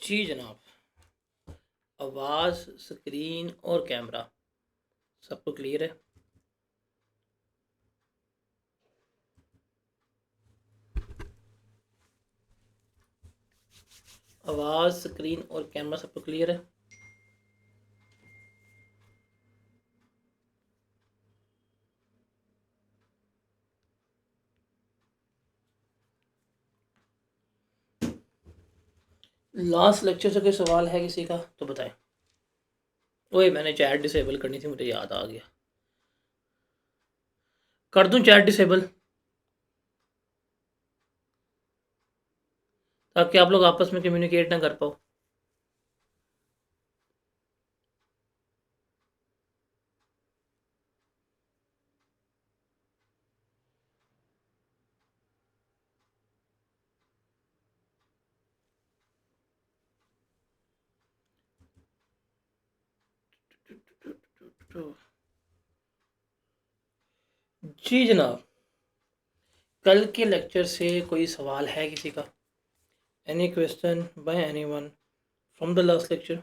जी जनाब। आवाज़, स्क्रीन और कैमरा सबको क्लियर है? आवाज़, स्क्रीन और कैमरा सबको क्लियर है? लास्ट लेक्चर से कोई सवाल है किसी का तो बताएं। ओए, मैंने चैट डिसेबल करनी थी, मुझे याद आ गया। कर दूं चैट डिसेबल ताकि आप लोग आपस में कम्युनिकेट ना कर पाओ। जी जनाब, कल के लेक्चर से कोई सवाल है किसी का? Any question by anyone from the last lecture?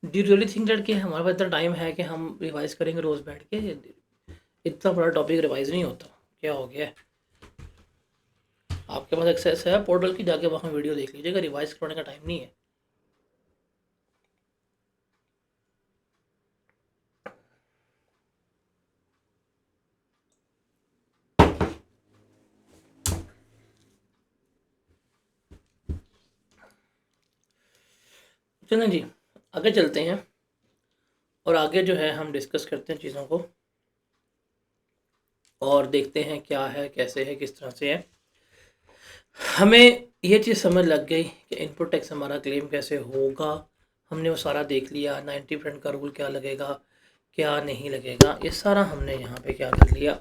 Do you really think that कि हमारे पास इतना टाइम है कि हम रिवाइज करेंगे रोज़ बैठ के? इतना बड़ा टॉपिक रिवाइज नहीं होता। क्या हो गया है? आपके पास एक्सेस है पोर्टल की, जाके वहाँ वीडियो देख लीजिएगा। रिवाइज करने का टाइम नहीं है। चलें जी, आगे चलते हैं और आगे जो है हम डिस्कस करते हैं चीज़ों को और देखते हैं क्या है, कैसे है, किस तरह से है। हमें ये चीज़ समझ लग गई कि इनपुट टैक्स हमारा क्लेम कैसे होगा। हमने वो सारा देख लिया, 90% का रूल क्या लगेगा, क्या नहीं लगेगा, ये सारा हमने यहाँ पे क्या कर लिया,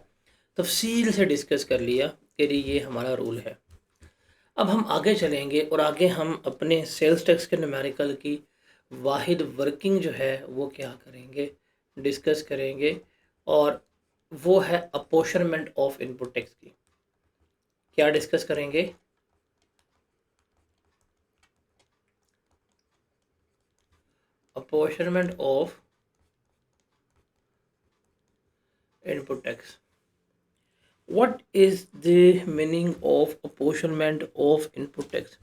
तफसील से डिस्कस कर लिया कि ये हमारा रूल है। अब हम आगे चलेंगे और आगे हम अपने सेल्स टैक्स के न्यूमेरिकल की वाहिद वर्किंग जो है वो क्या करेंगे, डिस्कस करेंगे। और वो है अपोर्शनमेंट ऑफ इनपुट टैक्स की। क्या डिस्कस करेंगे? Apportionment of input tax. What is the meaning of apportionment of input tax?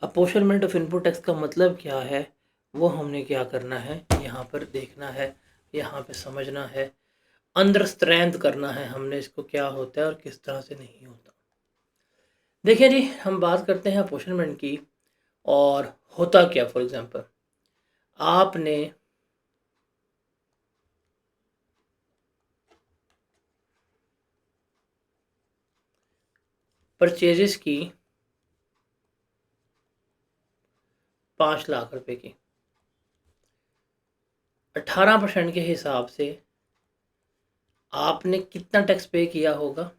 Apportionment of input tax का मतलब क्या है, वो हमने क्या करना है, यहाँ पर देखना है, यहाँ पे समझना है, अंडरस्टैंड करना है हमने इसको, क्या होता है और किस तरह से नहीं होता। देखिए जी, हम बात करते हैं अपोर्शनमेंट की। और होता क्या, फॉर एग्जांपल आपने परचेजेस की 5 लाख रुपए की, 18% के हिसाब से आपने कितना टैक्स पे किया होगा?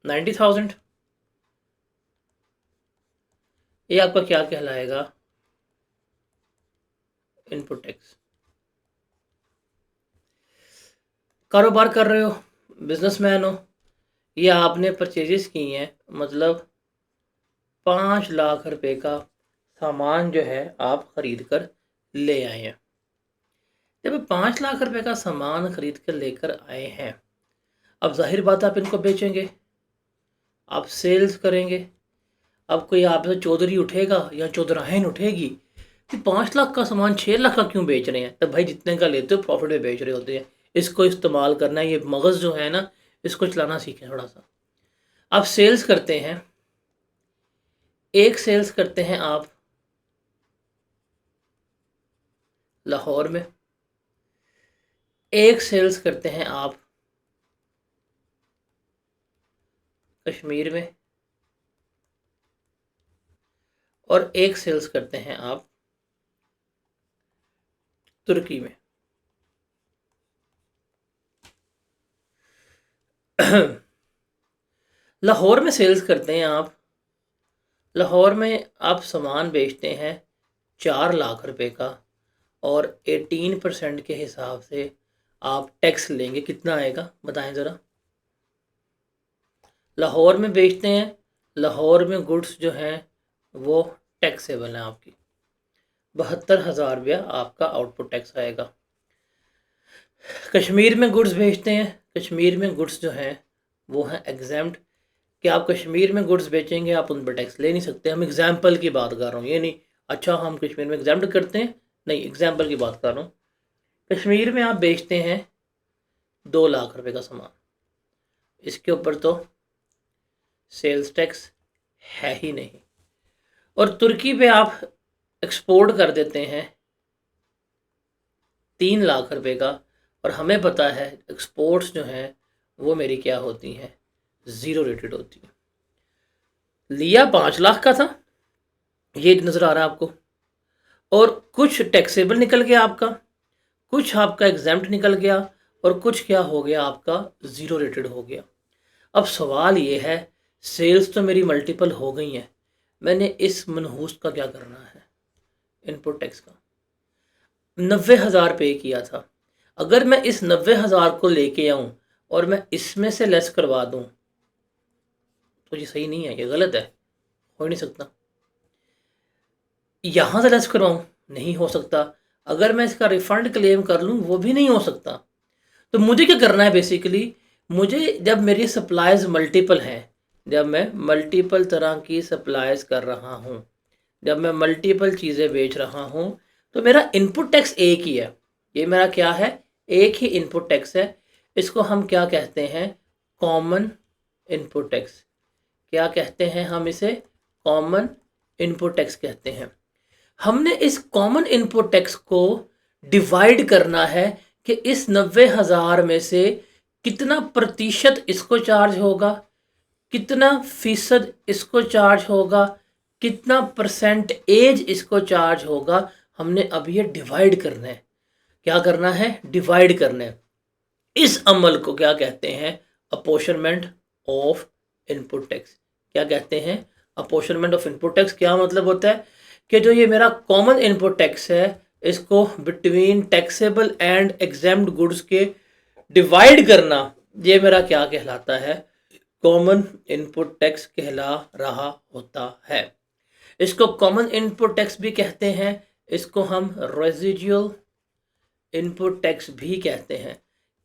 90,000। ये आपका क्या कहलाएगा? Input tax. कारोबार कर रहे हो, बिजनेसमैन हो, ये आपने परचेजेस की हैं, मतलब 5 लाख रुपए का सामान जो है आप खरीद कर ले आए हैं। जब 5 लाख रुपए का सामान खरीद कर लेकर आए हैं, अब जाहिर बात आप इनको बेचेंगे, आप सेल्स करेंगे। अब कोई आपसे चौधरी उठेगा या चौधराहन उठेगी कि 5 लाख का सामान 6 लाख का क्यों बेच रहे हैं? तब भाई जितने का लेते हो प्रॉफिट में बेच रहे होते हैं। इसको इस्तेमाल करना है, ये मगज़ जो है ना इसको चलाना सीखें थोड़ा सा। आप सेल्स करते हैं, एक सेल्स करते हैं आप लाहौर में, एक सेल्स करते हैं आप कश्मीर में, और एक सेल्स करते हैं आप तुर्की में। लाहौर में सेल्स करते हैं आप, लाहौर में आप सामान बेचते हैं 4 लाख रुपए का, और 18% के हिसाब से आप टैक्स लेंगे। कितना आएगा बताएं ज़रा? लाहौर में बेचते हैं, लाहौर में गुड्स जो हैं वो टैक्सेबल हैं आपकी। 72,000 रुपया आपका आउटपुट टैक्स आएगा। कश्मीर में गुड्स बेचते हैं, कश्मीर में गुड्स जो हैं वो हैं एग्जाम्ड, कि आप कश्मीर में गुड्स बेचेंगे आप उन पर टैक्स ले नहीं सकते। हम एग्जाम्पल की बात कर रहा हूँ, ये नहीं अच्छा हम कश्मीर में एग्जाम्ड करते हैं, नहीं, एग्जाम्पल की बात कर रहा हूँ। कश्मीर में आप बेचते हैं 2 लाख रुपए का सामान, इसके ऊपर तो सेल्स टैक्स है ही नहीं। और तुर्की पे आप एक्सपोर्ट कर देते हैं 3 लाख रुपए का, और हमें पता है एक्सपोर्ट्स जो हैं वो मेरी क्या होती हैं, ज़ीरो रेटेड होती हैं। लिया 5 लाख का था, ये नज़र आ रहा है आपको, और कुछ टैक्सेबल निकल गया आपका, कुछ आपका एग्जाम्प्ट निकल गया, और कुछ क्या हो गया आपका ज़ीरो रेटेड हो गया। अब सवाल ये है, सेल्स तो मेरी मल्टीपल हो गई हैं, मैंने इस मनहूस का क्या करना है? इनपुट टैक्स का 90,000 पे किया था, अगर मैं इस 90,000 को लेके आऊँ और मैं इसमें से लेस करवा दूँ तो ये सही नहीं है, ये गलत है, हो ही नहीं सकता। यहाँ से लेस करवाऊँ, नहीं हो सकता। अगर मैं इसका रिफंड क्लेम कर लूँ वो भी नहीं हो सकता। तो मुझे क्या करना है बेसिकली, मुझे जब मेरी सप्लाईज मल्टीपल हैं, जब मैं मल्टीपल तरह की सप्लाईज कर रहा हूँ, जब मैं मल्टीपल चीज़ें बेच रहा हूँ, तो मेरा इनपुट टैक्स एक ही है। ये मेरा क्या है, एक ही इनपुट टैक्स है। इसको हम क्या कहते हैं, कॉमन इनपुट टैक्स। क्या कहते हैं हम इसे? कॉमन इनपुट टैक्स कहते हैं। हमने इस कॉमन इनपुट टैक्स को डिवाइड करना है कि इस 90,000 में से कितना प्रतिशत इसको चार्ज होगा, कितना फीसद इसको चार्ज होगा, कितना परसेंटेज इसको चार्ज होगा। हमने अब ये डिवाइड करना है। क्या करना है? डिवाइड करना है। इस अमल को क्या कहते हैं? Apportionment of input tax. क्या कहते हैं? Apportionment of input tax. क्या मतलब होता है कि जो ये मेरा कॉमन इनपुट टैक्स है इसको between taxable and exempt goods के डिवाइड करना, ये मेरा क्या कहलाता है? कॉमन इनपुट टैक्स कहला रहा होता है। इसको कॉमन इनपुट टैक्स भी कहते हैं, इसको हम रेजिडुअल इनपुट टैक्स भी कहते हैं।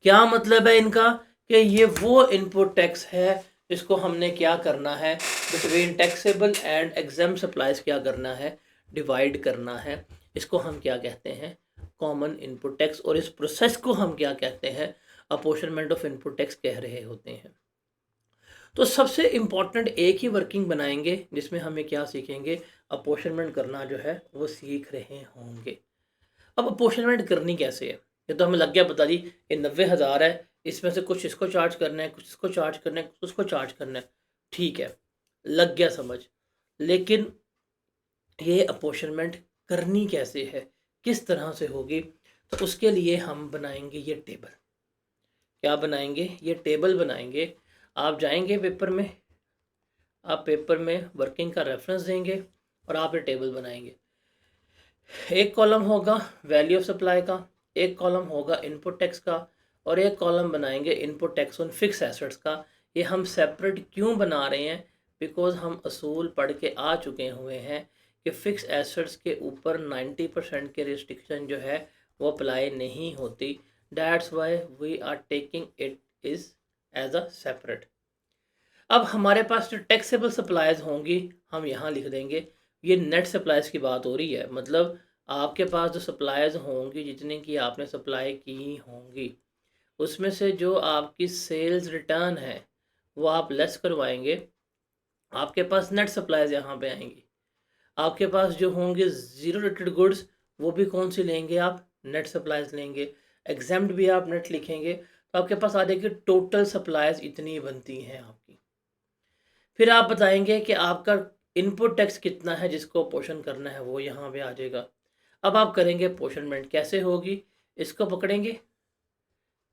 क्या मतलब है इनका? कि ये वो इनपुट टैक्स है जिसको हमने क्या करना है, between taxable and exempt supplies क्या करना है, डिवाइड करना है। इसको हम क्या कहते हैं? Common input tax. और इस प्रोसेस को हम क्या कहते हैं? अपोर्शनमेंट ऑफ इनपुट टैक्स कह रहे होते हैं। तो सबसे इम्पॉर्टेंट एक ही वर्किंग बनाएंगे जिसमें हमें क्या सीखेंगे, अपोर्शनमेंट करना जो है वो सीख रहे होंगे। अब अपोर्शनमेंट करनी कैसे है, ये तो हमें लग गया पता जी, ये 90,000 है, इसमें से कुछ इसको चार्ज करना है, कुछ इसको चार्ज करना है, कुछ उसको चार्ज करना है, ठीक है, लग गया समझ। लेकिन ये अपोर्शनमेंट करनी कैसे है, किस तरह से होगी? तो उसके लिए हम बनाएंगे ये टेबल। क्या बनाएंगे? ये टेबल बनाएंगे। आप जाएंगे पेपर में, आप पेपर में वर्किंग का रेफरेंस देंगे और आप ये टेबल बनाएंगे। एक कॉलम होगा वैल्यू ऑफ सप्लाई का, एक कॉलम होगा इनपुट टैक्स का, और एक कॉलम बनाएंगे input tax on fix assets का। ये हम सेपरेट क्यों बना रहे हैं? बिकॉज हम असूल पढ़ के आ चुके हुए हैं कि फ़िक्स एसेट्स के ऊपर 90% के रिस्ट्रिक्शन जो है वो अप्लाई नहीं होती। That's why we are taking it is as a separate. अब हमारे पास जो टैक्सेबल सप्लाईज होंगी हम यहाँ लिख देंगे। ये नेट सप्लाईज की बात हो रही है, मतलब आपके पास जो सप्लाईज होंगी, जितने की आपने सप्लाई की होंगी, उसमें से जो आपकी सेल्स रिटर्न है वो आप लेस करवाएंगे। आपके पास नेट सप्लाईज यहाँ पे आएंगी। आपके पास जो होंगे ज़ीरो रेटेड गुड्स, वो भी कौन सी लेंगे आप? नेट सप्लाईज लेंगे। एग्जाम्ड भी आप नेट लिखेंगे तो आपके पास आ जाएगी टोटल सप्लाईज इतनी बनती हैं आपकी। फिर आप बताएंगे कि आपका इनपुट टैक्स कितना है, जिसको पोर्शन करना है वो यहाँ पे आ जाएगा। अब आप करेंगे पोर्शनमेंट, कैसे होगी? इसको पकड़ेंगे,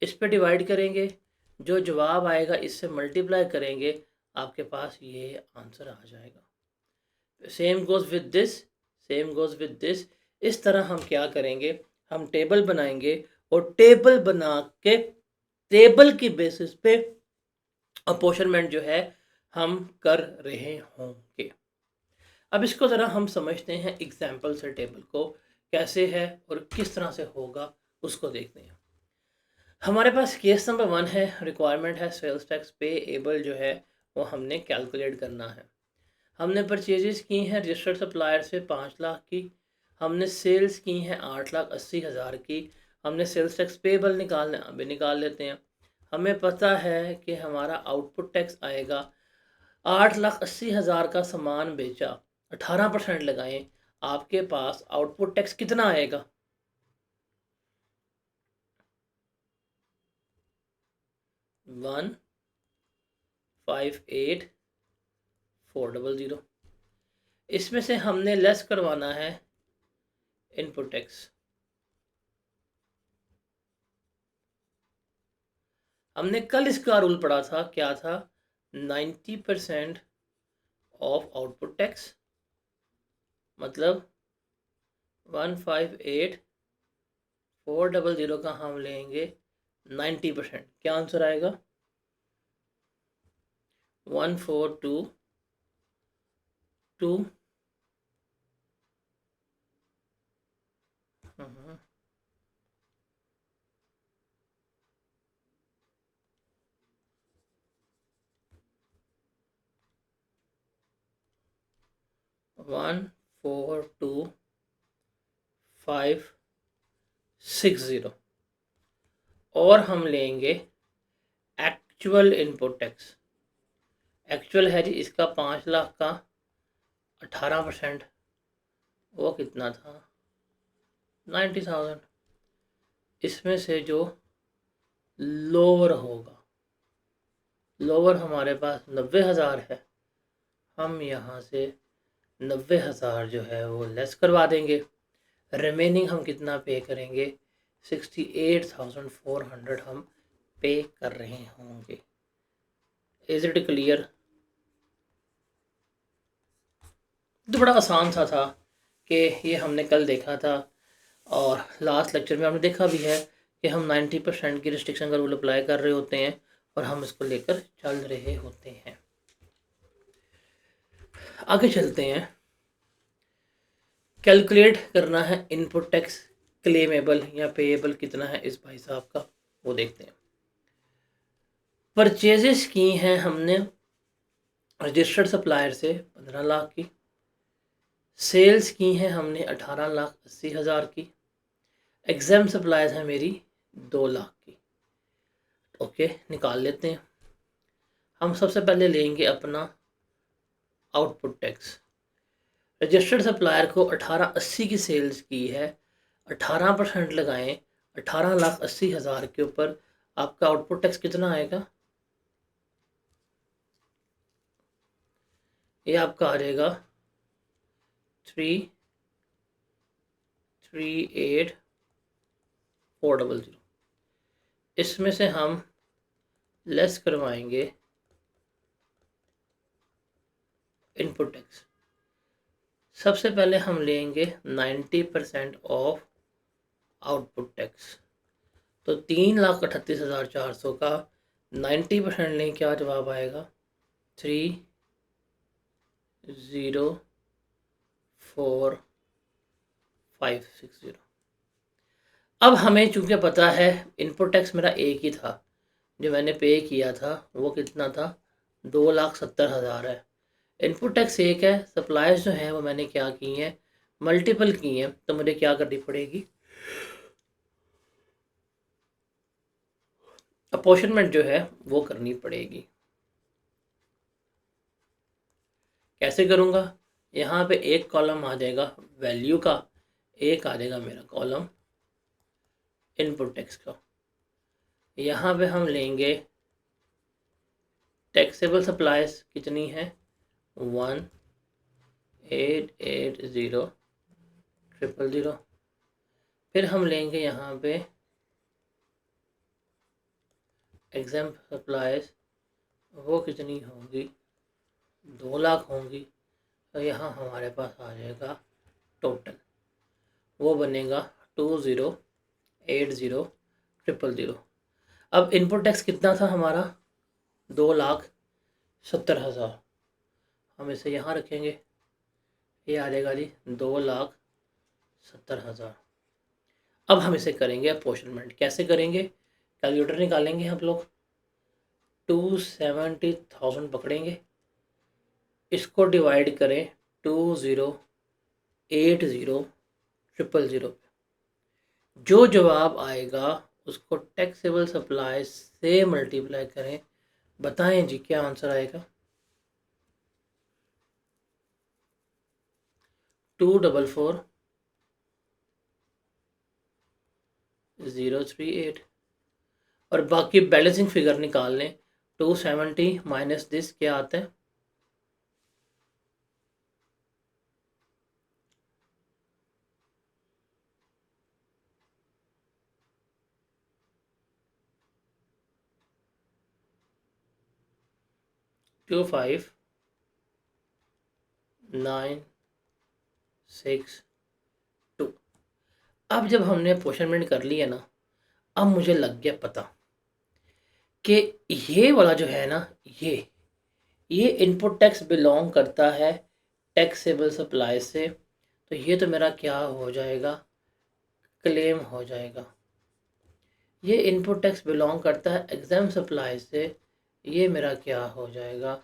इस पे डिवाइड करेंगे, जो जवाब आएगा इससे मल्टीप्लाई करेंगे, आपके पास ये आंसर आ जाएगा। Same goes with this, same goes with this. इस तरह हम क्या करेंगे, हम टेबल बनाएंगे और टेबल बना के टेबल की बेसिस पे अपॉर्चनमेंट जो है हम कर रहे होंगे। अब इसको ज़रा हम समझते हैं एग्जाम्पल से, टेबल को कैसे है और किस तरह से होगा उसको देखते हैं। हमारे पास केस नंबर 1 है, रिक्वायरमेंट है सेल्स टैक्स पे एबल जो है वो हमने कैलकुलेट करना है। हमने परचेजेस की हैं रजिस्टर्ड सप्लायर से 5 लाख की, हमने सेल्स की हैं 8,80,000 की, हमने सेल्स टैक्स पेबल निकालना अभी निकाल लेते हैं। हमें पता है कि हमारा आउटपुट टैक्स आएगा 8,80,000 का सामान बेचा, 18% लगाएं, आपके पास आउटपुट टैक्स कितना आएगा? 158,400। इसमें से हमने लेस करवाना है इनपुट टैक्स। हमने कल इसका रूल पढ़ा था, क्या था? 90% ऑफ आउटपुट टैक्स, मतलब 158,400 का हम लेंगे 90%। क्या आंसर आएगा? 1,422 142,560 और हम लेंगे एक्चुअल इनपुट टैक्स। एक्चुअल है जी इसका 5 लाख का 18%, वो कितना था? 90,000। इसमें से जो लोअर होगा, लोअर हमारे पास 90,000 है, हम यहाँ से 90,000 जो है वो लेस करवा देंगे। रिमेनिंग हम कितना पे करेंगे? 68,400 हम पे कर रहे होंगे। Is it clear? तो बड़ा आसान सा था कि ये हमने कल देखा था और लास्ट लेक्चर में हमने देखा भी है कि हम 90% की रिस्ट्रिक्शन का रूल अप्लाई कर रहे होते हैं और हम इसको लेकर चल रहे होते हैं। आगे चलते हैं। कैलकुलेट करना है इनपुट टैक्स क्लेमेबल या पेएबल कितना है इस भाई साहब का, वो देखते हैं। परचेजेस की हैं हमने रजिस्टर्ड सप्लायर से 15 लाख की, सेल्स की हैं हमने 18,80,000 की, एग्जाम सप्लायर्स है मेरी 2 लाख की। ओके, निकाल लेते हैं। हम सबसे पहले लेंगे अपना आउटपुट टैक्स। रजिस्टर्ड सप्लायर को 18,80 की सेल्स की है, 18% लगाएं 18,80,000 के ऊपर, आपका आउटपुट टैक्स कितना आएगा? ये आपका आ जाएगा 338,400। इसमें से हम लेस करवाएंगे इनपुट टैक्स। सबसे पहले हम लेंगे 90% ऑफ आउटपुट टैक्स, तो 3,38,400 का 90% लें, क्या जवाब आएगा? 304,560। अब हमें चूंकि पता है इनपुट टैक्स मेरा एक ही था, जो मैंने पे किया था वो कितना था? 2,70,000 है। इनपुट टैक्स एक है, सप्लायर्स जो हैं वो मैंने क्या की हैं? मल्टीपल की हैं तो मुझे क्या करनी पड़ेगी, अपॉर्शनमेंट जो है वो करनी पड़ेगी। कैसे करूँगा, यहाँ पे एक कॉलम आ जाएगा वैल्यू का, एक आ जाएगा मेरा कॉलम इनपुट टैक्स का। यहाँ पे हम लेंगे टैक्सेबल सप्लाईज कितनी है 1880000। फिर हम लेंगे यहाँ पे एग्जाम सप्लाईज, वो कितनी होंगी 2 लाख होंगी। तो यहाँ हमारे पास आ जाएगा टोटल, वो बनेगा 2080000। अब इनपुट टैक्स कितना था हमारा 2,70,000, हम इसे यहाँ रखेंगे, ये आ जाएगा जी 2,70,000। अब हम इसे करेंगे अपॉर्शनमेंट। कैसे करेंगे, कैलकुलेटर निकालेंगे हम लोग, 270,000 पकड़ेंगे, इसको डिवाइड करें 2,080000 पे। जो जवाब आएगा उसको टैक्सेबल सप्लाई से मल्टीप्लाई करें। बताएं जी क्या आंसर आएगा, 244,038। और बाकी बैलेंसिंग फिगर निकाल लें, 270 माइनस दिस क्या आता है 25,962। अब जब हमने अपॉर्शनमेंट कर लिया ना, अब मुझे लग गया पता कि ये वाला जो है ना, ये इनपुट टैक्स बिलोंग करता है टैक्सेबल सप्लाई से। तो ये तो मेरा क्या हो जाएगा, क्लेम हो जाएगा। ये इनपुट टैक्स बिलोंग करता है एग्जाम सप्लाई से, ये मेरा क्या हो जाएगा,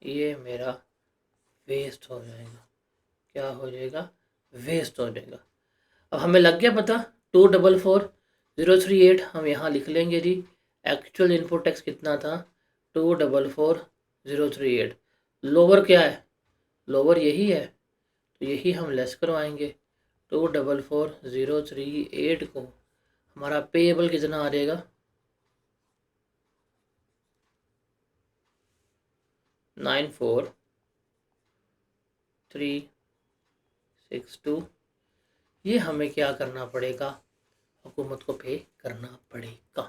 ये मेरा वेस्ट हो जाएगा। क्या हो जाएगा, वेस्ट हो जाएगा। अब हमें लग गया पता, 244,038 हम यहाँ लिख लेंगे जी। एक्चुअल इनपुट टैक्स कितना था 244,038। लोअर क्या है, लोअर यही है, तो यही हम लेस करवाएंगे। 244,038 को हमारा पेएबल कितना आ जाएगा 94,362। ये हमें क्या करना पड़ेगा, हुकूमत को पे करना पड़ेगा।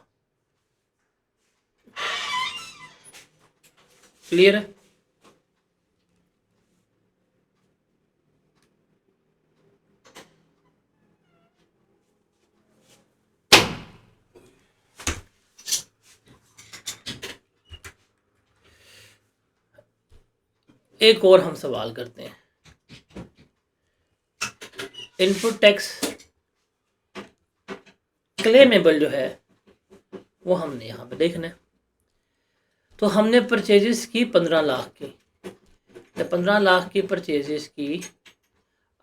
क्लियर है। एक और हम सवाल करते हैं, इनपुट टैक्स क्लेमेबल जो है वो हमने यहाँ पे देखना है। तो हमने परचेजेस की 15 लाख की, तो 15 लाख की परचेजेस की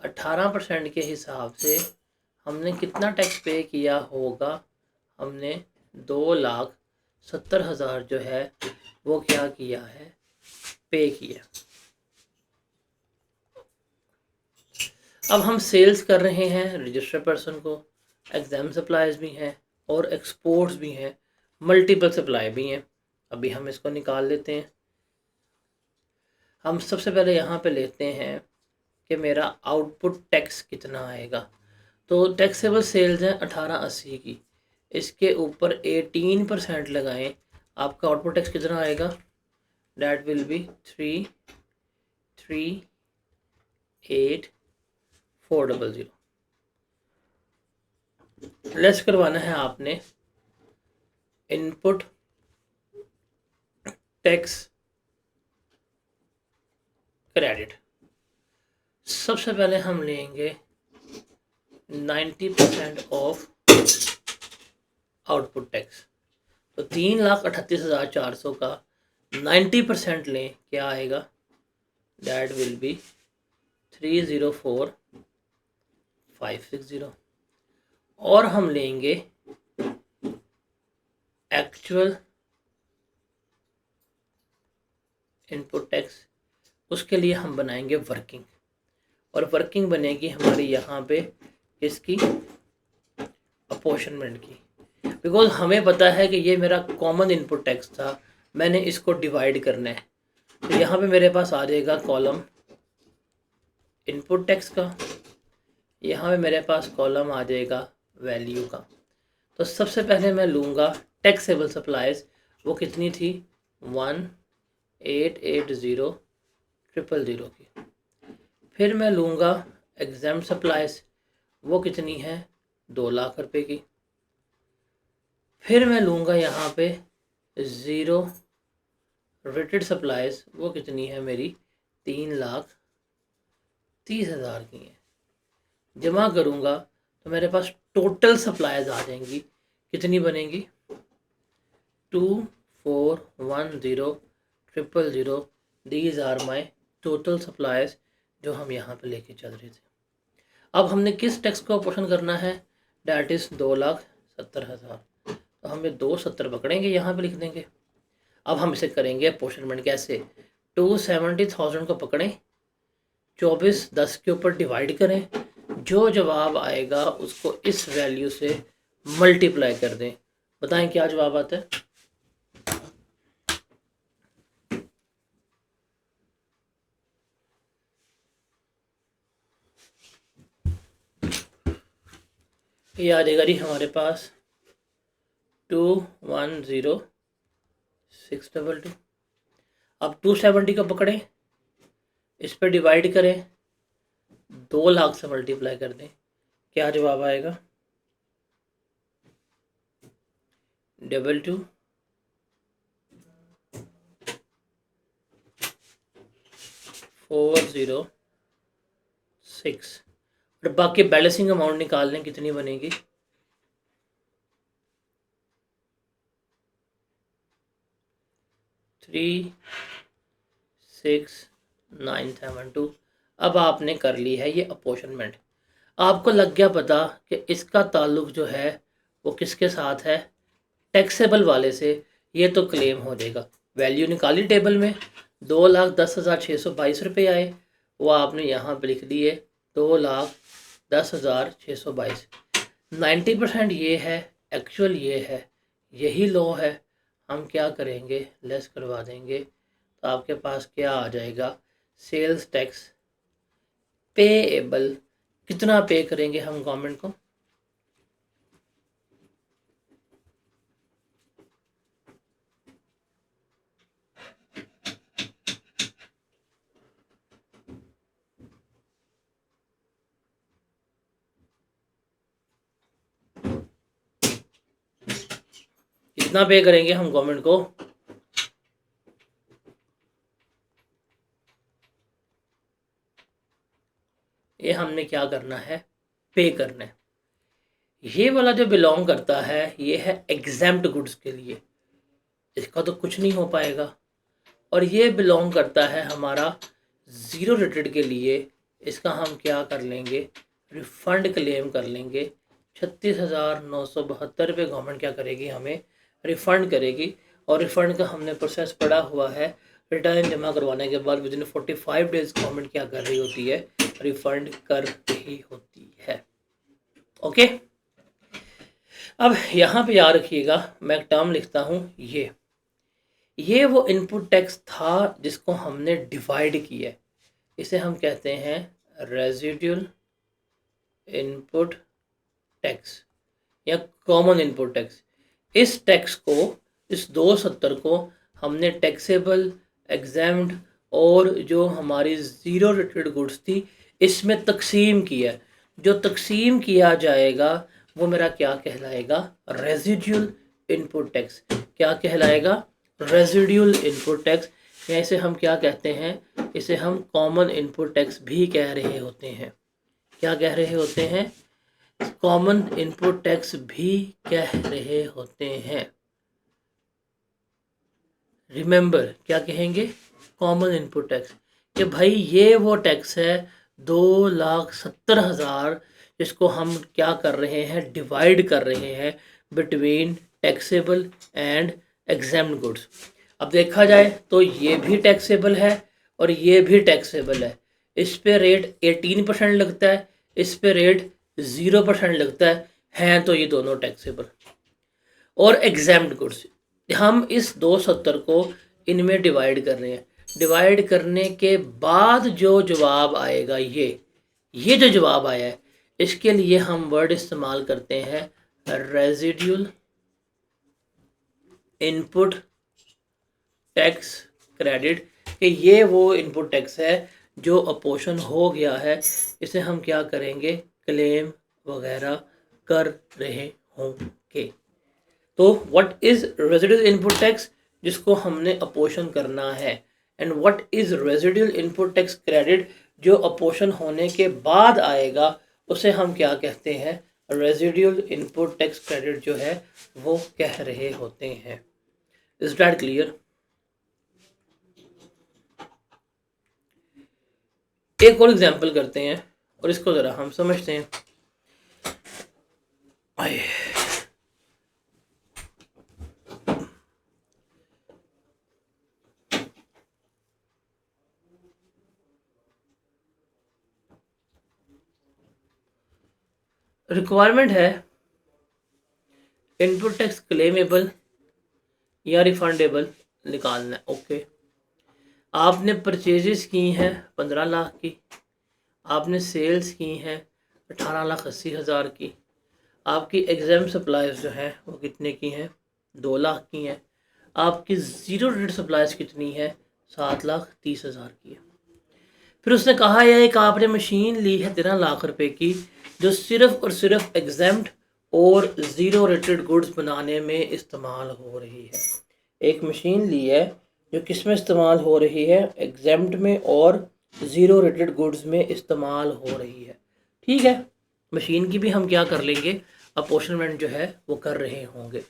18% के हिसाब से हमने कितना टैक्स पे किया होगा, हमने 2,70,000 जो है वो क्या किया है, पे किया। अब हम सेल्स कर रहे हैं रजिस्टर्ड पर्सन को, एग्जाम सप्लाईज भी हैं और एक्सपोर्ट्स भी हैं, मल्टीपल सप्लाई भी हैं। अभी हम इसको निकाल लेते हैं। हम सबसे पहले यहाँ पे लेते हैं कि मेरा आउटपुट टैक्स कितना आएगा। तो टैक्सेबल सेल्स हैं 1880 की, इसके ऊपर 18% लगाएं, आपका आउटपुट टैक्स कितना आएगा, डैट विल बी 338,400। लेस करवाना है आपने इनपुट टैक्स क्रेडिट। सबसे पहले हम लेंगे 90% ऑफ आउटपुट टैक्स। तो 3,38,400 का 90% लें, क्या आएगा, डैट विल बी 304,000। 560 और हम लेंगे एक्चुअल इनपुट टैक्स, उसके लिए हम बनाएंगे वर्किंग, और वर्किंग बनेगी हमारी यहाँ पे इसकी अपॉर्शनमेंट की, बिकॉज हमें पता है कि ये मेरा कॉमन इनपुट टैक्स था, मैंने इसको डिवाइड करना है। तो यहाँ पे मेरे पास आ जाएगा कॉलम इनपुट टैक्स का, यहाँ पे मेरे पास कॉलम आ जाएगा वैल्यू का। तो सबसे पहले मैं लूँगा टैक्सेबल सप्लाईज, वो कितनी थी 1,880,000 की। फिर मैं लूँगा एग्जाम सप्लाईज, वो कितनी है 2 लाख रुपए की। फिर मैं लूँगा यहाँ पे ज़ीरो रेटेड सप्लाईज, वो कितनी है मेरी 3,30,000 की है। जमा करूँगा तो मेरे पास टोटल सप्लाईज आ जाएंगी, कितनी बनेंगी 2,410,000। These are my total supplies जो हम यहाँ पे लेके चल रहे थे। अब हमने किस टैक्स को अपोर्शन करना है, डैट इज़ 2,70,000। तो हम ये 270 पकड़ेंगे, यहाँ पे लिख देंगे। अब हम इसे करेंगे अपोर्शनमेंट कैसे, 270,000 को पकड़ें, 24/10 के ऊपर डिवाइड करें, जो जवाब आएगा उसको इस वैल्यू से मल्टीप्लाई कर दें। बताएं क्या जवाब आता है। ये आ जाएगा जी हमारे पास 210,622। अब 270 को पकड़ें, इस पर डिवाइड करें, 2 लाख से मल्टीप्लाई कर दें, क्या जवाब आएगा 22,406। और बाकी बैलेंसिंग अमाउंट निकाल लें, कितनी बनेगी 36972। अब आपने कर ली है ये अपोर्शनमेंट। आपको लग गया पता कि इसका ताल्लुक जो है वो किसके साथ है, टैक्सेबल वाले से। ये तो क्लेम हो जाएगा। वैल्यू निकाली टेबल में, 2,10,622 रुपये आए, वो आपने यहाँ पे लिख दिए 2,10,622। 90% ये है, एक्चुअल ये है, यही लो है। हम क्या करेंगे, लेस करवा देंगे, तो आपके पास क्या आ जाएगा, सेल्स टैक्स पेएबल। कितना पे करेंगे हम गवर्नमेंट को, कितना पे करेंगे हम गवर्नमेंट को, ये हमने क्या करना है, पे करना है। ये वाला जो बिलोंग करता है ये है एग्जैम्प्ट गुड्स के लिए, इसका तो कुछ नहीं हो पाएगा। और ये बिलोंग करता है हमारा ज़ीरो रेटेड के लिए, इसका हम क्या कर लेंगे, रिफ़ंड क्लेम कर लेंगे। 36,972 रुपये गवर्नमेंट क्या करेगी, हमें रिफ़ंड करेगी। और रिफ़ंड का हमने प्रोसेस पड़ा हुआ है, रिटर्न जमा करवाने के बाद विदिन 45 डेज गवर्नमेंट क्या कर रही होती है, रिफ़ंड कर रही होती है। ओके, अब यहाँ पे याद रखिएगा, मैं एक टर्म लिखता हूँ, ये वो इनपुट टैक्स था जिसको हमने डिवाइड किया है, इसे हम कहते हैं रेजिडुअल इनपुट टैक्स या कॉमन इनपुट टैक्स। इस टैक्स को, इस 270 को हमने टैक्सेबल, एग्जैम्ड और जो हमारी ज़ीरो रेटेड गुड्स थी इसमें तकसीम किया। जो तकसीम किया जाएगा वो मेरा क्या कहलाएगा, रेजिडुअल इनपुट टैक्स। क्या कहलाएगा, रेजिडुअल इनपुट टैक्स, या इसे हम क्या कहते हैं, इसे हम कॉमन इनपुट टैक्स भी कह रहे होते हैं। क्या कह रहे होते हैं, कॉमन इनपुट टैक्स भी कह रहे होते हैं। रिमेंबर क्या कहेंगे, कॉमन इनपुट टैक्स, कि भाई ये वो टैक्स है 2,70,000 जिसको हम क्या कर रहे हैं, डिवाइड कर रहे हैं between taxable and exempt goods. अब देखा जाए तो ये भी टैक्सेबल है और ये भी टैक्सेबल है। इस पे रेट 18% लगता है, इस पे रेट 0% लगता है तो ये दोनों टैक्सेबल। और एग्जेम्प्ट गुड्स, हम इस 270 को इनमें डिवाइड कर रहे हैं। डिवाइड करने के बाद जो जवाब आएगा, ये जो जवाब आया है, इसके लिए हम वर्ड इस्तेमाल करते हैं रेजिड्यूल इनपुट टैक्स क्रेडिट, कि ये वो इनपुट टैक्स है जो अपोर्शन हो गया है, इसे हम क्या करेंगे, क्लेम वगैरह कर रहे होंगे। तो what is residual input tax, जिसको हमने अपोर्शन करना है, and what is residual input tax credit, जो अपोर्शन होने के बाद आएगा, उसे हम क्या कहते हैं, रेजिडुअल इनपुट टैक्स क्रेडिट जो है वो कह रहे होते हैं। Is that clear? एक और एग्जांपल करते हैं और इसको जरा हम समझते हैं। आए रिक्वायरमेंट है इनपुट टैक्स क्लेमेबल या रिफंडेबल निकालना है। ओके, आपने परचेजेस की हैं 15 लाख की, आपने सेल्स की हैं 18,80,000 की, आपकी एग्जाम सप्लाईज जो हैं वो कितने की हैं, 2 लाख की हैं, आपकी ज़ीरो रेट सप्लाईज कितनी है, 7,30,000 की है। फिर उसने कहा यह एक आपने मशीन ली है 13 लाख रुपए की, जो सिर्फ और सिर्फ एग्जाम्प्ट और ज़ीरो रेटेड गुड्स बनाने में इस्तेमाल हो रही है। एक मशीन ली है जो किस में इस्तेमाल हो रही है, एग्जाम्प्ट में और ज़ीरो रेटेड गुड्स में इस्तेमाल हो रही है। ठीक है, मशीन की भी हम क्या कर लेंगे, अपोर्शनमेंट जो है वो कर रहे होंगे।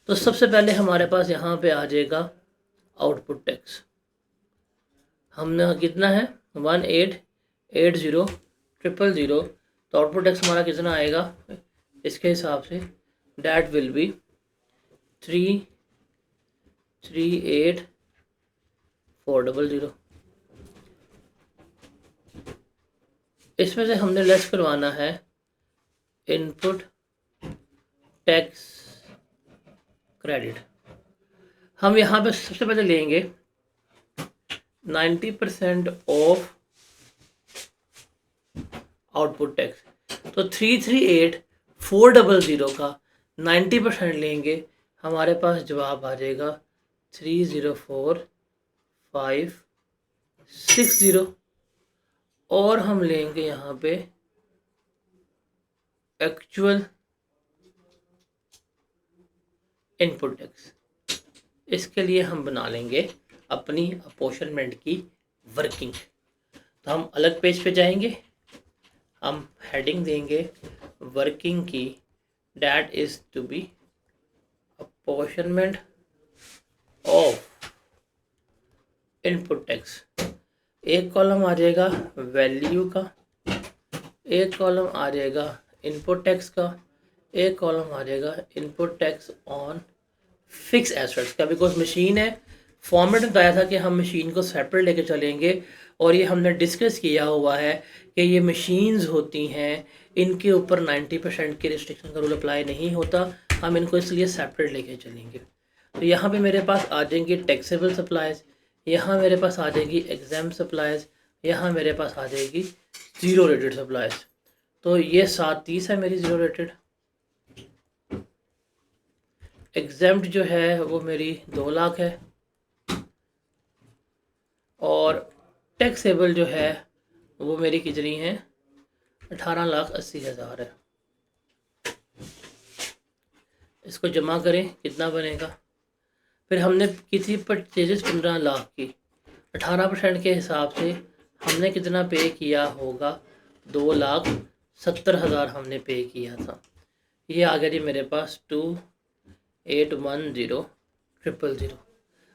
तो सबसे पहले हमारे पास यहाँ पे आ जाएगा आउटपुट टैक्स। हमने कितना है 1880,000, तो आउटपुट टैक्स हमारा कितना आएगा इसके हिसाब से, डैट विल बी 338,400। इसमें से हमने लेस करवाना है इनपुट टैक्स क्रेडिट। हम यहाँ पे सबसे पहले लेंगे 90% ऑफ आउटपुट टैक्स। तो 338,400 का 90% लेंगे, हमारे पास जवाब आ जाएगा 304,560। और हम लेंगे यहाँ पे एक्चुअल इनपुट टैक्स। इसके लिए हम बना लेंगे अपनी अपोर्शनमेंट की वर्किंग। तो हम अलग पेज पे जाएंगे, हम हेडिंग देंगे वर्किंग की, that is to be apportionment of input tax. एक कॉलम आ जाएगा वैल्यू का, एक कॉलम आ जाएगा इनपुट टैक्स का, एक कॉलम आ जाएगा input tax on fix assets का। बिकॉज मशीन है, फॉर्मेट बताया था कि हम मशीन को सेपरेट लेके चलेंगे, और ये हमने डिस्कस किया हुआ है कि ये मशीन्स होती हैं, इनके ऊपर 90% के रिस्ट्रिक्शन का रूल अप्लाई नहीं होता, हम इनको इसलिए सेपरेट लेके चलेंगे। तो यहाँ पे मेरे पास आ जाएंगी टैक्सेबल सप्लाईज, यहाँ मेरे पास आ जाएगी एग्जाम सप्लाईज, यहाँ मेरे पास आ जाएगी ज़ीरो रेटेड सप्लाईज। तो ये 730 है मेरी ज़ीरो रेटेड। एग्जाम्प्ट जो है वो मेरी 2 लाख है, और टैक्सेबल जो है वो मेरी कितनी है, 18,80,000 है। इसको जमा करें, कितना बनेगा। फिर हमने की थी परचेजेस 15 लाख की, 18% के हिसाब से हमने कितना पे किया होगा, 2,70,000 हमने पे किया था। ये आ गया जी मेरे पास 2,810,000।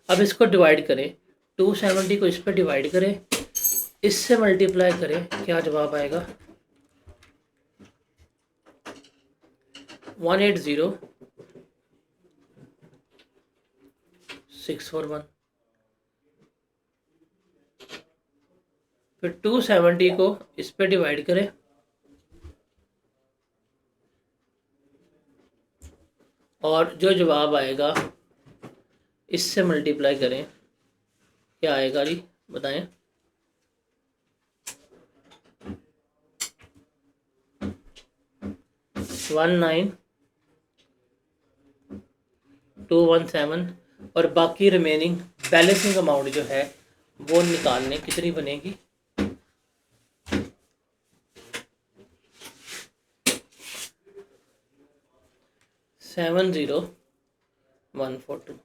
अब इसको डिवाइड करें, 270 को इस पर डिवाइड करें, इससे मल्टीप्लाई करें, क्या जवाब आएगा, 180,641, फिर 270 को इस पे डिवाइड करें और जो जवाब आएगा इससे मल्टीप्लाई करें। क्या आएगा जी बताएं? 19217 और बाकी रिमेनिंग बैलेंसिंग अमाउंट जो है वो निकालने कितनी बनेगी? 70142।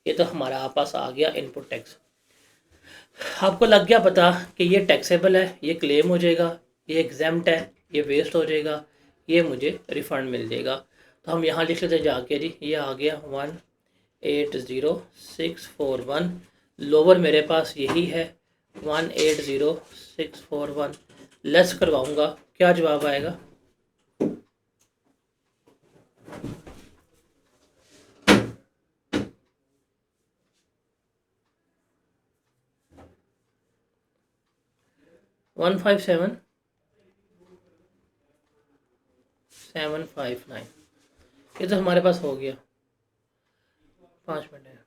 ये तो हमारा पास आ गया इनपुट टैक्स। आपको लग गया पता कि ये टैक्सेबल है, ये क्लेम हो जाएगा, ये एग्जेम्प्ट है, ये वेस्ट हो जाएगा, ये मुझे रिफ़ंड मिल जाएगा। तो हम यहाँ लिख लेते जाके जी, ये आ गया 180,641। लोअर मेरे पास यही है 180,641। लेस करवाऊँगा, क्या जवाब आएगा? 157,759। ये तो हमारे पास हो गया। 5 मिनट है,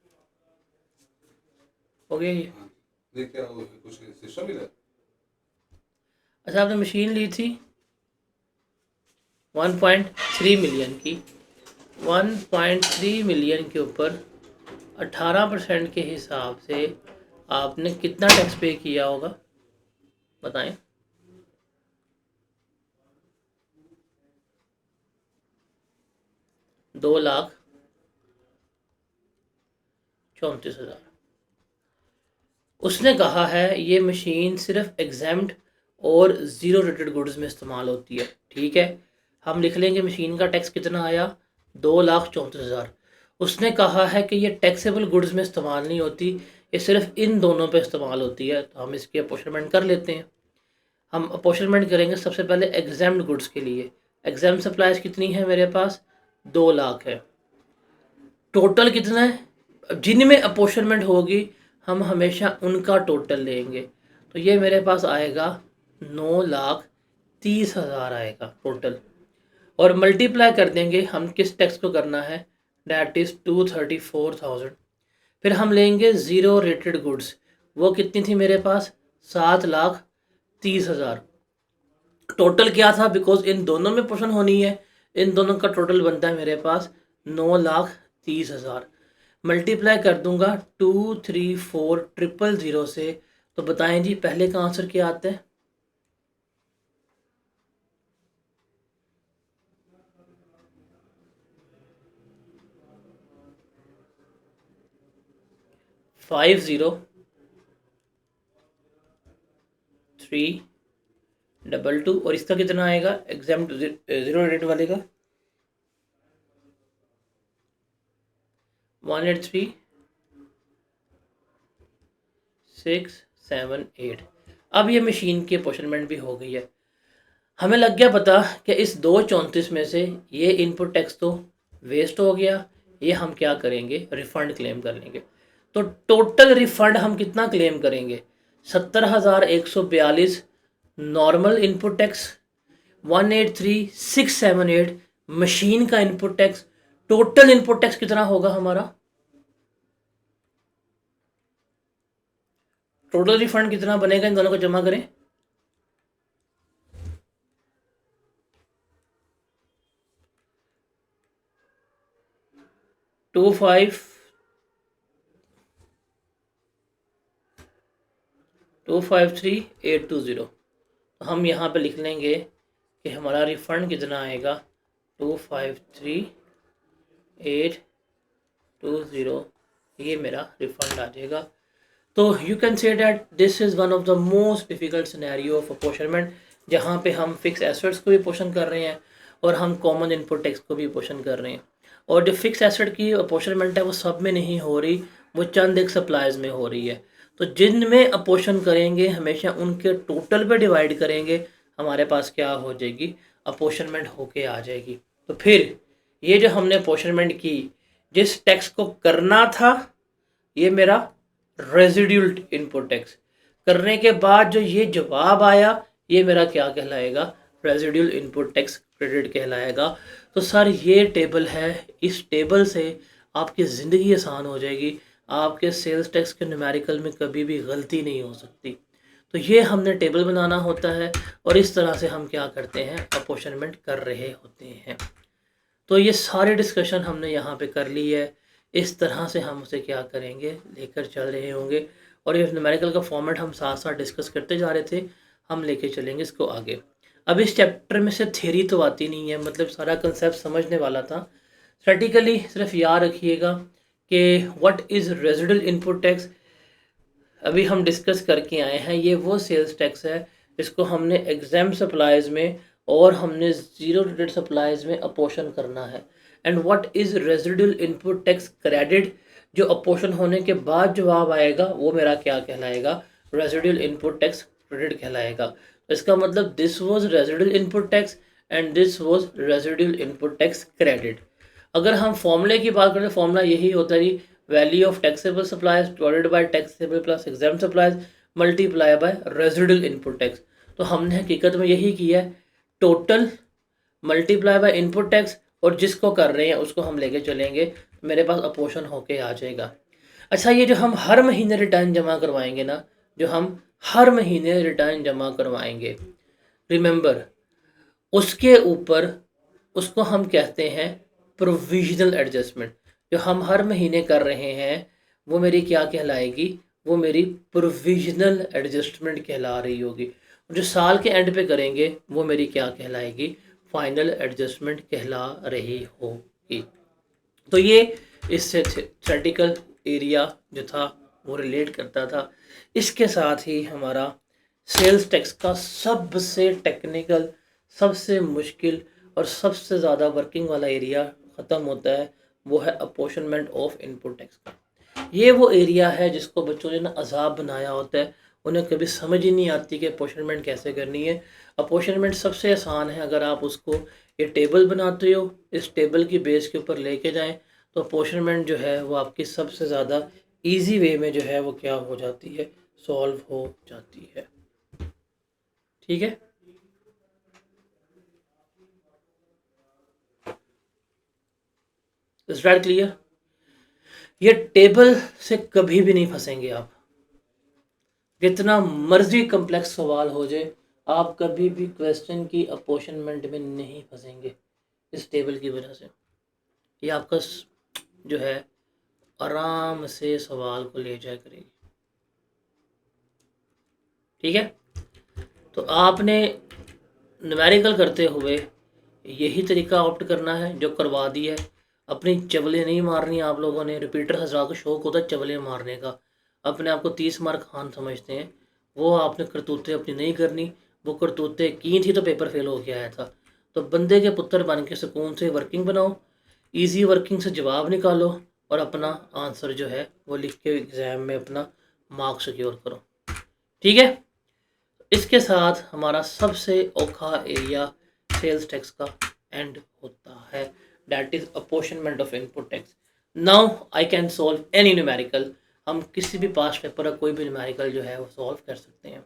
हो गया ये। कुछ सिस्टम मिला। अच्छा, आपने मशीन ली थी 1.3 मिलियन की। 1.3 मिलियन के ऊपर 18% के हिसाब से आपने कितना टैक्स पे किया होगा बताएं? $2,34,000। उसने कहा है ये मशीन सिर्फ एग्जेम्प्ट और ज़ीरो रेटेड गुड्स में इस्तेमाल होती है। ठीक है, हम लिख लेंगे मशीन का टैक्स कितना आया? 2,34,000। उसने कहा है कि ये टैक्सेबल गुड्स में इस्तेमाल नहीं होती, ये सिर्फ इन दोनों पे इस्तेमाल होती है। तो हम इसकी अपोर्शनमेंट कर लेते हैं। हम अपोर्शनमेंट करेंगे सबसे पहले एग्जेम्प्ट गुड्स के लिए। एग्जेम्प्ट सप्लाईज कितनी है मेरे पास? 2 लाख है। टोटल कितना है? जिनमें अपोर्शनमेंट होगी हम हमेशा उनका टोटल लेंगे। तो ये मेरे पास आएगा 9,30,000 आएगा टोटल, और मल्टीप्लाई कर देंगे हम किस टैक्स को करना है, डैट इज़ 234,000। फिर हम लेंगे ज़ीरो रेटेड गुड्स, वो कितनी थी मेरे पास? 7,30,000। टोटल क्या था? बिकॉज इन दोनों में पोर्शन होनी है, इन दोनों का टोटल बनता है मेरे पास 9,30,000। मल्टीप्लाई कर दूंगा 234,000 से। तो बताएं जी पहले का आंसर क्या आता है? $50,322। और इसका कितना आएगा एग्जाम्प्ट ज़ीरो रेट वाले का? 183,678। अब ये मशीन की अपोर्शनमेंट भी हो गई है। हमें लग गया पता कि इस 234 में से ये इनपुट टैक्स तो वेस्ट हो गया, ये हम क्या करेंगे? रिफ़ंड क्लेम कर लेंगे। तो टोटल रिफ़ंड हम कितना क्लेम करेंगे? 70,142 नॉर्मल इनपुट टैक्स, 183,678 मशीन का input tax. Total input tax कितना होगा हमारा? टोटल रिफंड कितना बनेगा? इन दोनों को जमा करें। Two five 253,820। हम यहाँ पे लिख लेंगे कि हमारा रिफ़ंड कितना आएगा? 253,820। ये मेरा रिफ़ंड आ जाएगा। तो you can say that this is one of the most difficult scenario of apportionment, जहाँ पे हम फिक्स एसेट्स को भी अपोर्शन कर रहे हैं और हम कॉमन इनपुट टैक्स को भी अपोर्शन कर रहे हैं। और जो फिक्स एसेट की अपोर्शनमेंट है वो सब में नहीं हो रही, वो चंद एक सप्लाईज में हो रही है। तो जिनमें अपोर्शन करेंगे हमेशा उनके टोटल पे डिवाइड करेंगे, हमारे पास क्या हो जाएगी? अपोर्शनमेंट होके आ जाएगी। तो फिर ये जो हमने अपोर्शनमेंट की, जिस टैक्स को करना था, ये मेरा रेजिड्यूल इनपुट टैक्स, करने के बाद जो ये जवाब आया, ये मेरा क्या कहलाएगा, रेजिड्यूल इनपुट टैक्स क्रेडिट कहलाएगा। तो सर ये टेबल है, इस टेबल से आपकी ज़िंदगी आसान हो जाएगी, आपके सेल्स टैक्स के न्यूमेरिकल में कभी भी गलती नहीं हो सकती। तो ये हमने टेबल बनाना होता है और इस तरह से हम क्या करते हैं, अपोर्शनमेंट कर रहे होते हैं। तो ये सारी डिस्कशन हमने यहाँ पे कर ली है। इस तरह से हम उसे क्या करेंगे, लेकर चल रहे होंगे। और ये न्यूमेरिकल का फॉर्मेट हम साथ साथ डिस्कस करते जा रहे थे, हम लेके चलेंगे इसको आगे। अब इस चैप्टर में से थ्योरी तो आती नहीं है, मतलब सारा कंसेप्ट समझने वाला था। प्रैक्टिकली सिर्फ याद रखिएगा कि what is residual input tax. अभी हम डिस्कस करके आए हैं, ये वो सेल्स टैक्स है इसको हमने एग्जाम सप्लाईज में और हमने जीरो रेटेड सप्लाईज में अपोर्शन करना है। And what is residual input tax credit, जो अपोर्शन होने के बाद जवाब आएगा वो मेरा क्या कहलाएगा, रेजिडुअल इनपुट टैक्स क्रेडिट कहलाएगा। तो इसका मतलब this was residual input tax and this was residual input tax credit. अगर हम फॉर्मूले की बात करें, फॉर्मूला यही होता है जी, value of taxable supplies divided by taxable plus exempt supplies multiply by residual input tax. तो हमने हकीकत में यही किया है, total multiply by input tax, और जिसको कर रहे हैं उसको हम लेके चलेंगे, मेरे पास अपोर्शन होके आ जाएगा। अच्छा, ये जो हम हर महीने रिटर्न जमा करवाएंगे ना, जो हम हर महीने रिटर्न जमा करवाएंगे, रिमेंबर उसके ऊपर, उसको हम कहते हैं प्रोविजनल एडजस्टमेंट। जो हम हर महीने कर रहे हैं वो मेरी क्या कहलाएगी, वो मेरी प्रोविजनल एडजस्टमेंट कहला रही होगी। जो साल के एंड पे करेंगे वो मेरी क्या कहलाएगी, फाइनल एडजस्टमेंट कहला रही होगी। तो ये इससे थ्योरेटिकल एरिया जो था वो रिलेट करता था। इसके साथ ही हमारा सेल्स टैक्स का सबसे टेक्निकल, सबसे मुश्किल और सबसे ज़्यादा वर्किंग वाला एरिया ख़त्म होता है, वो है अपोर्शनमेंट ऑफ इनपुट टैक्स का। ये वो एरिया है जिसको बच्चों ने ना अजाब बनाया होता है, उन्हें कभी समझ ही नहीं आती कि अपोर्शनमेंट कैसे करनी है। अपोर्शनमेंट सबसे आसान है, अगर आप उसको ये टेबल बनाते हो, इस टेबल की बेस के ऊपर लेके जाएं, तो अपोर्शनमेंट जो है वो आपकी सबसे ज़्यादा ईजी वे में जो है वो क्या हो जाती है, सॉल्व हो जाती है। ठीक है, इज दैट क्लियर? ये टेबल से कभी भी नहीं फंसेंगे आप, जितना मर्जी कम्प्लेक्स सवाल हो जाए, आप कभी भी क्वेश्चन की अपोर्शनमेंट में नहीं फंसेंगे इस टेबल की वजह से। ये आपका जो है आराम से सवाल को ले जाया करेगी। ठीक है, तो आपने न्यूमेरिकल करते हुए यही तरीका ऑप्ट करना है जो करवा दिया है। अपनी चवलें नहीं मारनी आप लोगों ने। रिपीटर हजरा को शौक होता है चवलें मारने का, अपने आप को 30 मार्क खान समझते हैं, वो आपने करतूतें अपनी नहीं करनी। वो करतूतें की थी तो पेपर फेल होके आया था। तो बंदे के पुत्र बन के सुकून से वर्किंग बनाओ, इजी वर्किंग से जवाब निकालो और अपना आंसर जो है वो लिख के एग्ज़ाम में अपना मार्क्स सिक्योर करो। ठीक है, इसके साथ हमारा सबसे औखा एरिया सेल्स टैक्स का एंड होता है, that is apportionment of input tax. Now I can solve any numerical. हम किसी भी पास्ट पेपर का कोई भी न्यूमेरिकल जो है वो सॉल्व कर सकते हैं,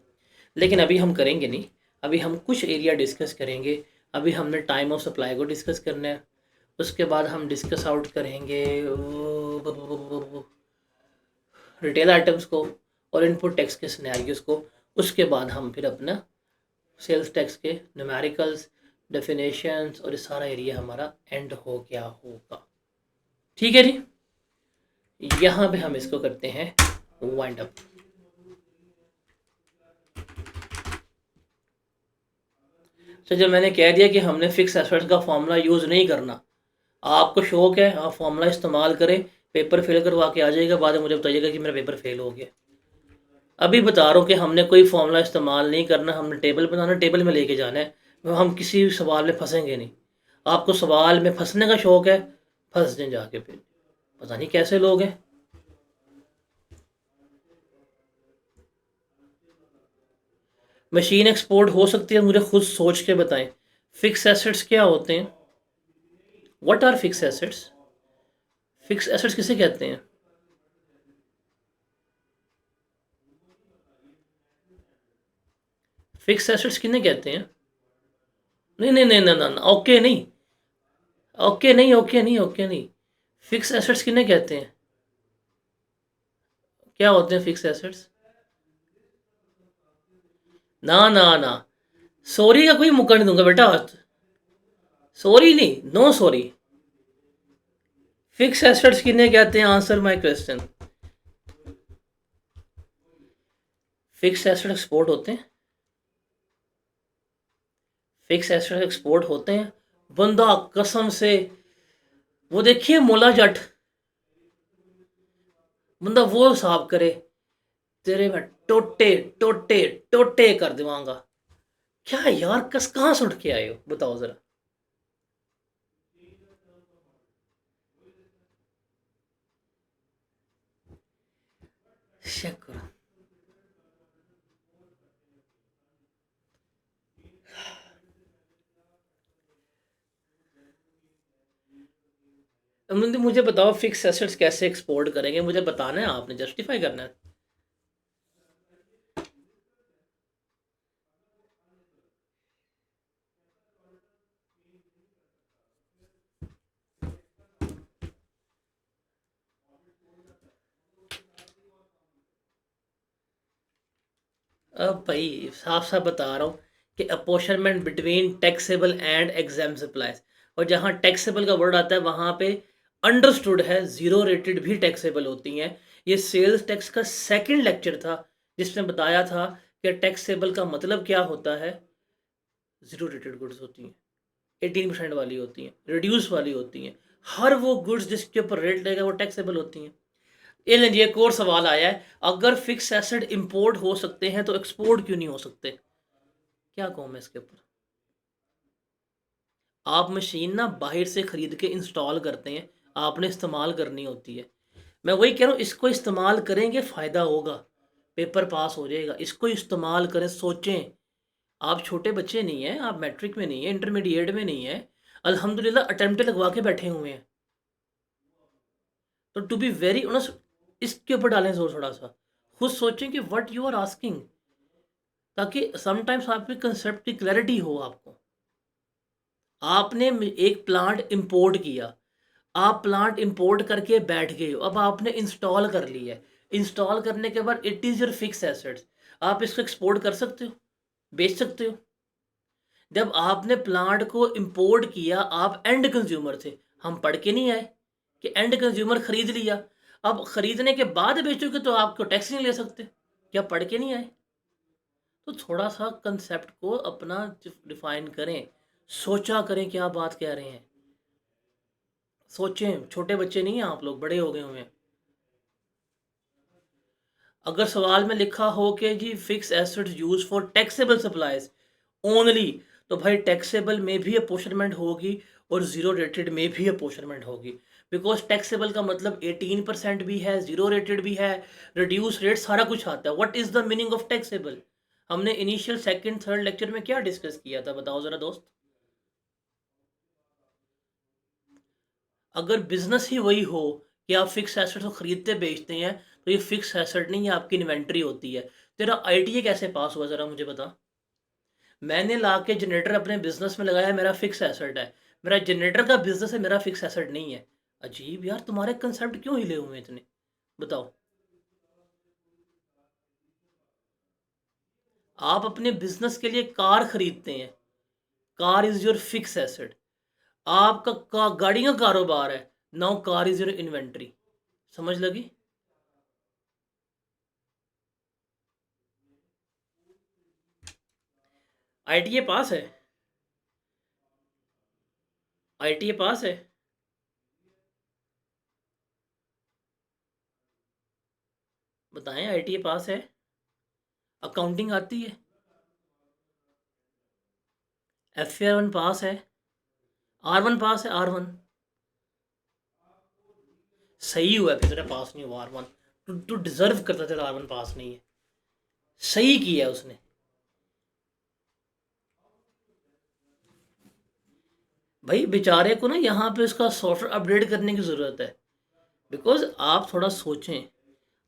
लेकिन अभी हम करेंगे नहीं। अभी हम कुछ एरिया डिस्कस करेंगे। अभी हमने टाइम ऑफ सप्लाई को डिस्कस करना है, उसके बाद हम डिस्कस आउट करेंगे रिटेल आइटम्स को और इनपुट टैक्स के सिनेरियोस को। उसके बाद हम फिर अपना सेल्स टैक्स के न्यूमेरिकल्स, डेफिनेशंस और ये सारा एरिया हमारा एंड हो गया होगा। ठीक है जी, यहाँ पे हम इसको करते हैं वाइंड अप। तो जब मैंने कह दिया कि हमने फिक्स एसेट्स का फॉर्मूला यूज़ नहीं करना, आपको शौक है आप फॉर्मूला इस्तेमाल करें, पेपर फेल करवा के आ जाएगा, बाद में मुझे बताइएगा कि मेरा पेपर फेल हो गया। अभी बता रहा हूँ कि हमने कोई फॉर्मूला इस्तेमाल नहीं करना, हमने टेबल बनाना, टेबल में लेके जाना है, हम किसी सवाल में फंसेंगे नहीं। आपको सवाल में फंसने का शौक है, फंस जाए जाके, फिर पता नहीं कैसे लोग हैं। मशीन एक्सपोर्ट हो सकती है, मुझे खुद सोच के बताएं। फिक्स एसेट्स क्या होते हैं? What are fix assets? Fix assets किसे कहते हैं? फिक्स एसेट्स किन्हें कहते हैं? नहीं नहीं नहीं नहीं नहीं, ओके नहीं, ओके नहीं, ओके नहीं, ओके नहीं। फिक्स एसेट्स किन्हें कहते हैं? क्या होते हैं फिक्स एसेट्स? ना ना ना, सॉरी का कोई मौका नहीं दूंगा बेटा। सॉरी नहीं, नो सॉरी। फिक्स एसेट्स किन्हें कहते हैं? Answer my question. Fix asset export होते हैं? फिक्स एसेट एक्सपोर्ट होते हैं? बंदा कसम से, वो देखिए मोला जट, बंदा वो हिसाब करे, तेरे मैं टोटे टोटे टोटे कर देवांगा। क्या यार, कस कहाँ से उठ के आए हो बताओ जरा। चेक करो। मुझे बताओ फिक्स एसेट्स कैसे एक्सपोर्ट करेंगे, मुझे बताना है, आपने जस्टिफाई करना है। अब भाई साफ साफ बता रहा हूँ कि apportionment between taxable and exam supplies, और जहाँ टैक्सेबल का वर्ड आता है वहाँ पे अंडरस्टूड है जीरो रेटेड भी टैक्सेबल होती हैं। ये सेल्स टैक्स का सेकंड लेक्चर था जिसमें बताया था कि टैक्सेबल का मतलब क्या होता है। जीरो रेटेड गुड्स होती हैं, 18% वाली होती हैं, रिड्यूस वाली होती हैं। हर वो गुड्स जिसके ऊपर रेट लगेगा वो टैक्सेबल होती हैं। ये लीजिए एक और सवाल आया है, अगर फिक्स एसेट इंपोर्ट हो सकते हैं तो एक्सपोर्ट क्यों नहीं हो सकते? क्या कहूँ मैं इसके ऊपर? आप मशीन ना बाहर से ख़रीद के इंस्टॉल करते हैं, आपने इस्तेमाल करनी होती है। मैं वही कह रहा हूँ, इसको इस्तेमाल करेंगे फ़ायदा होगा, पेपर पास हो जाएगा। इसको इस्तेमाल करें, सोचें। आप छोटे बच्चे नहीं हैं, आप मैट्रिक में नहीं है, इंटरमीडिएट में नहीं है, अल्हम्दुलिल्लाह अटेम्प्ट लगवा के बैठे हुए हैं। तो टू बी वेरी ऑनेस्ट, इसके ऊपर डालें जोर थोड़ा सा, खुद सोचें कि व्हाट यू आर आस्किंग, ताकि समटाइम्स आपके कंसेप्ट की क्लैरिटी हो आपको। आपने एक प्लांट इंपोर्ट किया, आप प्लांट इंपोर्ट करके बैठ गए हो, अब आपने इंस्टॉल कर लिया है। इंस्टॉल करने के बाद it is your fix assets. आप इसको एक्सपोर्ट कर सकते हो, बेच सकते हो। जब आपने प्लांट को इंपोर्ट किया, आप एंड कंज्यूमर थे, हम पढ़ के नहीं आए कि एंड कंज्यूमर खरीद लिया। अब खरीदने के बाद बेचोगे तो आपको टैक्स नहीं ले सकते, क्या पढ़ के नहीं आए? तो थोड़ा सा कंसेप्ट को अपना डिफाइन करें, सोचा करें क्या बात कह रहे हैं। सोचें, छोटे बच्चे नहीं हैं आप लोग, बड़े हो गए हुए हैं। अगर सवाल में लिखा हो कि जी fix assets use for taxable supplies only, तो भाई टैक्सेबल में भी अपोर्शनमेंट होगी और जीरो रेटेड में भी अपोर्शनमेंट होगी। बिकॉज टैक्सेबल का मतलब 18% भी है, जीरो रेटेड भी है, रिड्यूस रेट, सारा कुछ आता है। What is the meaning of taxable? हमने इनिशियल सेकंड थर्ड लेक्चर में क्या डिस्कस किया था, बताओ जरा दोस्त। अगर बिजनेस ही वही हो कि आप फिक्स एसेट को खरीदते बेचते हैं, तो ये फिक्स एसेट नहीं है, आपकी इन्वेंट्री होती है। तेरा आईटीए कैसे पास हुआ जरा मुझे बता। मैंने ला के जनरेटर अपने बिजनेस में लगाया, मेरा फिक्स एसेट है। मेरा जनरेटर का बिजनेस है, मेरा फिक्स एसेट नहीं है। अजीब यार, तुम्हारे कंसेप्ट क्यों हिले हुए हैं इतने, बताओ। आप अपने बिजनेस के लिए कार खरीदते हैं, car is your fix asset. आपका गाड़ी का कारोबार है, now car is your inventory. समझ लगी? आईटीए पास है? आईटीए पास है? बताएं, आईटीए पास है? अकाउंटिंग आती है? एफ वन पास है? R1 पास है? R1? सही हुआ फिर तेरा पास नहीं हुआ R1। तू तू डिजर्व करता, तेरा R1 पास नहीं है, सही किया उसने। भाई बेचारे को ना यहाँ पे उसका सॉफ्टवेयर अपडेट करने की ज़रूरत है। बिकॉज आप थोड़ा सोचें,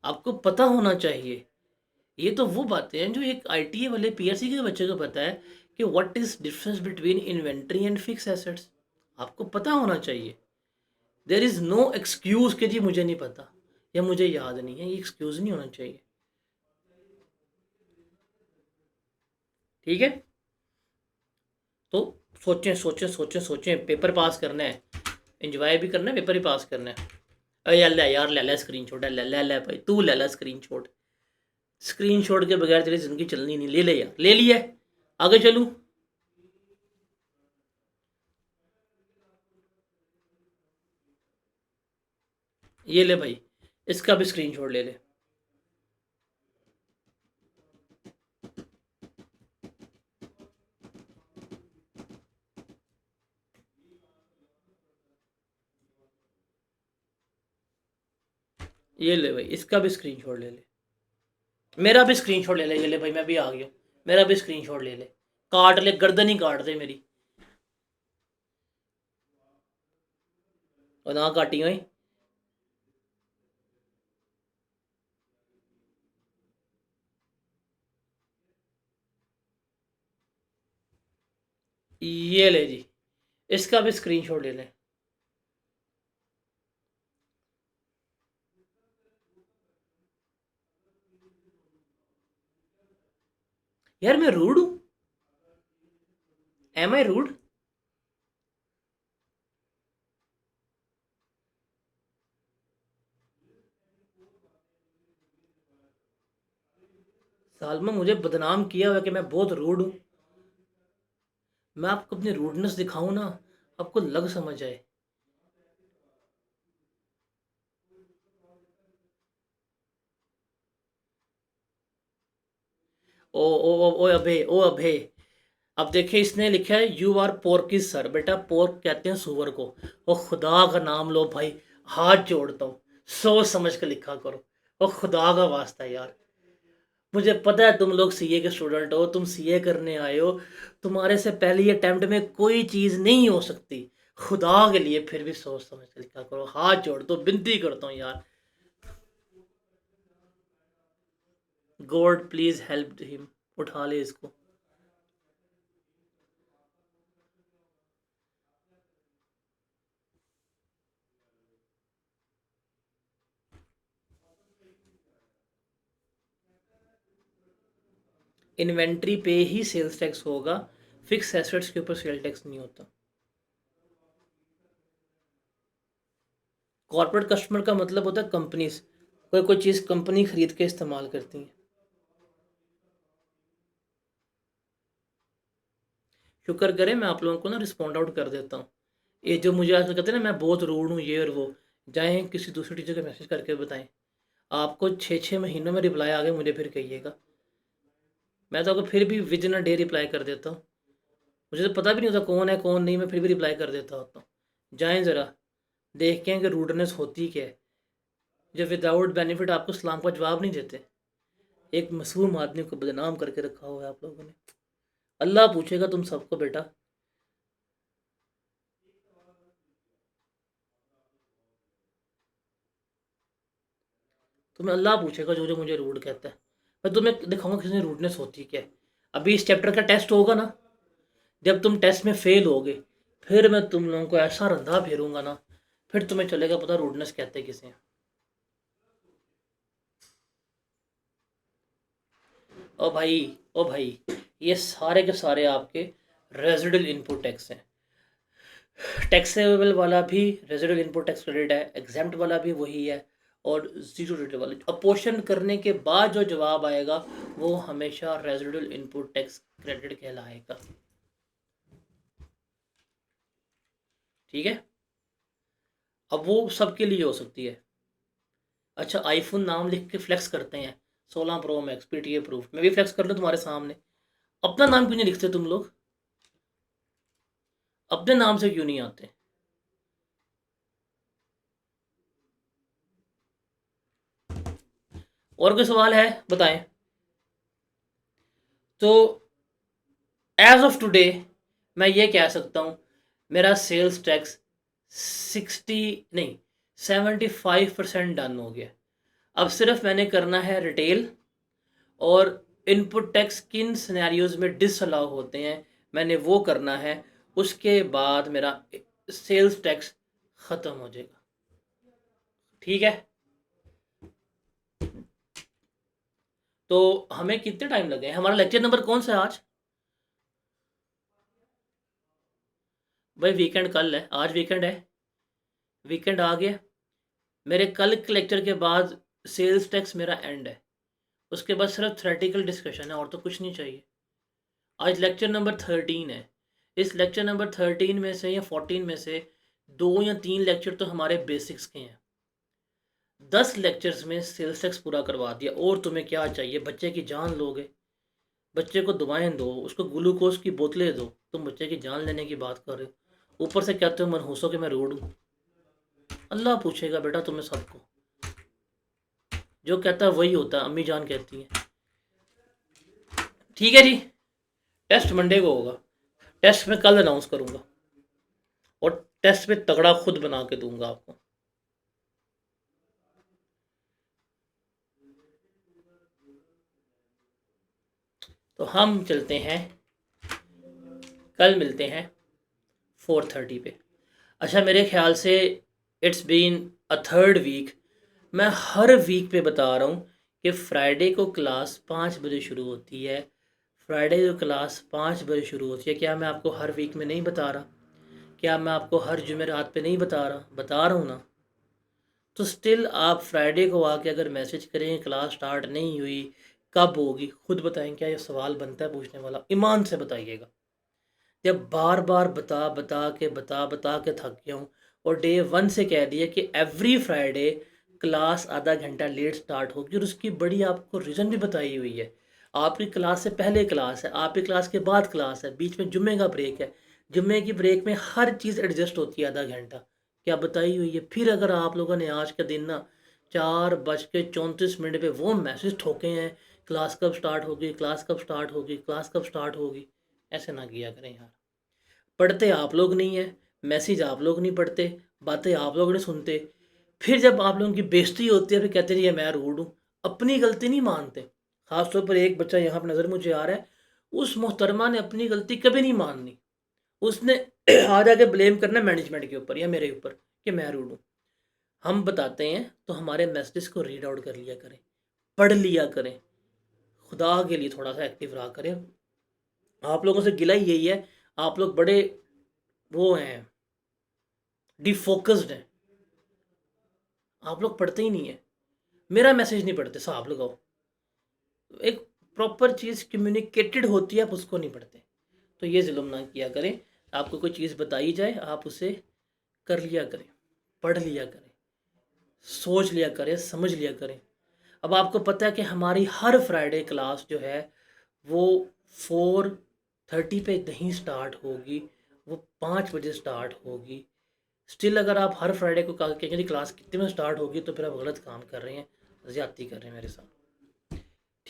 आपको पता होना चाहिए। ये तो वो बातें हैं जो एक आईटीए वाले पीएससी के बच्चे को पता है कि what is difference between inventory and fix assets. आपको पता होना चाहिए। देर इज़ नो एक्सक्यूज कि जी मुझे नहीं पता या मुझे याद नहीं है, ये एक्सक्यूज नहीं होना चाहिए। ठीक है, तो सोचें सोचें सोचें सोचें, पेपर पास करना है, एंजॉय भी करना है, पेपर ही पास करना है। अरे यार ले यार, ले ले स्क्रीन शॉट, ले ले ले भाई, तू ले ले स्क्रीन शॉट। स्क्रीन शॉट के बगैर तेरी जिंदगी चलनी नहीं, ले ले यार, ले लिया है, आगे चलूँ। ये ले भाई, इसका भी स्क्रीन शॉट ले ले। ये ले भाई, इसका भी स्क्रीन शॉट ले ले। मेरा भी स्क्रीन शॉट ले ले, ये ले भाई, मैं भी आ गया। मेरा भी स्क्रीन शॉट ले ले, काट ले, गर्दन ही काट दे मेरी। और ना काटी हुई। ये ले जी, इसका भी स्क्रीन शॉट ले ले। यार मैं रूड हूँ? एम आई रूड? सालमा मुझे बदनाम किया हुआ कि मैं बहुत रूड हूँ। मैं आपको अपनी रूडनेस दिखाऊं ना, आपको लग समझ आए। ओ अभे, ओ अभे। अब देखिए, इसने लिखा है you are pork is sir. बेटा, पोर्क कहते हैं सुअर को। ओ खुदा का नाम लो भाई, हाथ जोड़ता हूँ, सोच समझ कर लिखा करो। ओ खुदा का वास्ता यार, मुझे पता है तुम लोग सीए के स्टूडेंट हो, तुम सीए करने आए हो, तुम्हारे से पहली अटेम्प्ट में कोई चीज़ नहीं हो सकती। खुदा के लिए फिर भी सोच समझ कर लिखा करो, हाथ जोड़ दो, विनती करता हूँ यार। गॉड प्लीज हेल्प हिम, उठा ले इसको। इन्वेंट्री पे ही सेल्स टैक्स होगा, फिक्स एसेट्स के ऊपर सेल टैक्स नहीं होता। कॉर्पोरेट कस्टमर का मतलब होता है कंपनीज, कोई कोई चीज़ कंपनी खरीद के इस्तेमाल करती है। शुक्र करें मैं आप लोगों को ना रिस्पॉन्ड आउट कर देता हूँ। ये जो मुझे आजकल कहते हैं ना मैं बहुत रूड हूँ ये और वो, जाएँ किसी दूसरी टीचर को मैसेज करके बताएं। आपको 6-6 महीनों में रिप्लाई आ गए, मुझे फिर कहिएगा। मैं तो आपको फिर भी with in a day reply कर देता हूँ। मुझे तो पता भी नहीं होता कौन है कौन नहीं, मैं फिर भी रिप्लाई कर देता होता हूँ। जाएँ ज़रा, देखें कि रूडनेस होती क्या है, जो विदाउट बेनिफिट आपको सलाम का जवाब नहीं देते। एक मासूम आदमी को बदनाम करके रखा हुआ है आप लोगों ने। अल्लाह पूछेगा तुम सबको बेटा। तुम्हें अल्लाह पूछेगा जो जो मुझे रूड कहता है। मैं तुम्हें दिखाऊंगा किसी रूडनेस होती क्या है। अभी इस चैप्टर का टेस्ट होगा ना, जब तुम टेस्ट में फेल होगे, फिर मैं तुम लोगों को ऐसा रंधा फेरूंगा ना, फिर तुम्हें चलेगा पता रूडनेस कहते किसे हैं। ओ भाई, ओ भाई, ये सारे के सारे आपके रेजिडल इनपुट टैक्स हैं। टैक्सेबल वाला भी रेजिडल इनपुट टैक्स क्रेडिट है, एग्जाम्प्ट वाला भी वही है, और जीरो रेट वाला अपोर्शन करने के बाद जो जवाब आएगा वो हमेशा रेजिडल इनपुट टैक्स क्रेडिट कहलाएगा। ठीक है, अब वो सबके लिए हो सकती है। अच्छा, आईफोन नाम लिख के फ्लेक्स करते हैं, 16 प्रो मैक्स पीटीए प्रूफ, मैं भी फ्लेक्स कर लूँ तुम्हारे सामने। अपना नाम क्यों नहीं लिखते तुम लोग? अपने नाम से क्यों नहीं आते? और कोई सवाल है बताएं। तो एज ऑफ टुडे मैं ये कह सकता हूँ मेरा सेल्स टैक्स 60 नहीं 75% डन हो गया। अब सिर्फ मैंने करना है रिटेल, और इनपुट टैक्स किन सिनेरियोज में डिसअलाउ होते हैं मैंने वो करना है। उसके बाद मेरा सेल्स टैक्स ख़त्म हो जाएगा। ठीक है, तो हमें कितने टाइम लगे? हमारा लेक्चर नंबर कौन सा है आज? भाई वीकेंड कल है, आज वीकेंड है, वीकेंड आ गया। मेरे कल के लेक्चर के बाद सेल्स टैक्स मेरा एंड है, उसके बाद सिर्फ थ्योरेटिकल डिस्कशन है और तो कुछ नहीं चाहिए। आज लेक्चर नंबर 13 है। इस लेक्चर नंबर 13 में से या 14 में से 2 या 3 लेक्चर तो हमारे बेसिक्स के हैं। 10 लेक्चर्स में सेल्स टैक्स पूरा करवा दिया, और तुम्हें क्या चाहिए? बच्चे की जान लोगे? बच्चे को दवाएं दो, उसको ग्लूकोज की बोतलें दो, तुम बच्चे की जान लेने की बात कर रहे हो। ऊपर से कहते हो मनहूसों के मैं रूड हूँ। अल्लाह पूछेगा बेटा तुम्हें सबको। जो कहता है वही होता है, अम्मी जान कहती हैं। ठीक है जी, टेस्ट मंडे को होगा। टेस्ट मैं कल अनाउंस करूंगा, और टेस्ट में तगड़ा खुद बना के दूंगा आपको। तो हम चलते हैं, कल मिलते हैं 4:30 पे। अच्छा, मेरे ख्याल से it's been a third week, मैं हर वीक पे बता रहा हूँ कि फ्राइडे को क्लास 5 बजे शुरू होती है। फ्राइडे को क्लास 5 बजे शुरू होती है। क्या मैं आपको हर वीक में नहीं बता रहा? क्या मैं आपको हर जुमेरात पे नहीं बता रहा? बता रहा हूँ ना। तो स्टिल आप फ्राइडे को आके अगर मैसेज करें क्लास स्टार्ट नहीं हुई, कब होगी, खुद बताएं। क्या ये सवाल बनता है पूछने वाला? ईमान से बताइएगा। जब बार बार बता के थक गया हूँ, और डे 1 से कह दिया कि एवरी फ्राइडे क्लास आधा घंटा लेट स्टार्ट होगी, और उसकी बड़ी आपको रीज़न भी बताई हुई है। आपकी क्लास से पहले क्लास है, आपकी क्लास के बाद क्लास है, बीच में जुम्मे का ब्रेक है। जुम्मे की ब्रेक में हर चीज़ एडजस्ट होती है आधा घंटा, क्या बताई हुई है। फिर अगर आप लोगों ने आज का दिन ना 4:34 पे वो मैसेज ठोके हैं, क्लास कब स्टार्ट होगी, क्लास कब स्टार्ट होगी, क्लास कब स्टार्ट होगी, ऐसे ना किया करें यार। पढ़ते आप लोग नहीं हैं, मैसेज आप लोग नहीं पढ़ते, बातें आप लोग नहीं सुनते। फिर जब आप लोगों की बेइज्जती होती है फिर कहते हैं ये मैं रूड हूँ। अपनी गलती नहीं मानते। खासतौर पर एक बच्चा यहाँ पर नज़र मुझे आ रहा है, उस मोहतरमा ने अपनी गलती कभी नहीं माननी। उसने आज आके ब्लेम करना मैनेजमेंट के ऊपर या मेरे ऊपर कि मैं रूड हूँ। हम बताते हैं तो हमारे मैसेज को रीड आउट कर लिया करें, पढ़ लिया करें, खुदा के लिए थोड़ा सा एक्टिव रहा करें। आप लोगों से गिला ही यही है, आप लोग बड़े वो हैं, डिफोकस्ड हैं। आप लोग पढ़ते ही नहीं है, मेरा मैसेज नहीं पढ़ते साहब लगाओ। एक प्रॉपर चीज़ कम्युनिकेटेड होती है, आप उसको नहीं पढ़ते। तो ये जुल्म ना किया करें। आपको कोई चीज़ बताई जाए आप उसे कर लिया करें, पढ़ लिया करें, सोच लिया करें, समझ लिया करें। अब आपको पता है कि हमारी हर फ्राइडे क्लास जो है वो 4:30 पे नहीं स्टार्ट होगी, वो 5 बजे स्टार्ट होगी। स्टिल अगर आप हर फ्राइडे को कहेंगे क्लास कितने में स्टार्ट होगी, तो फिर आप गलत काम कर रहे हैं, ज़्यादती कर रहे हैं मेरे साथ।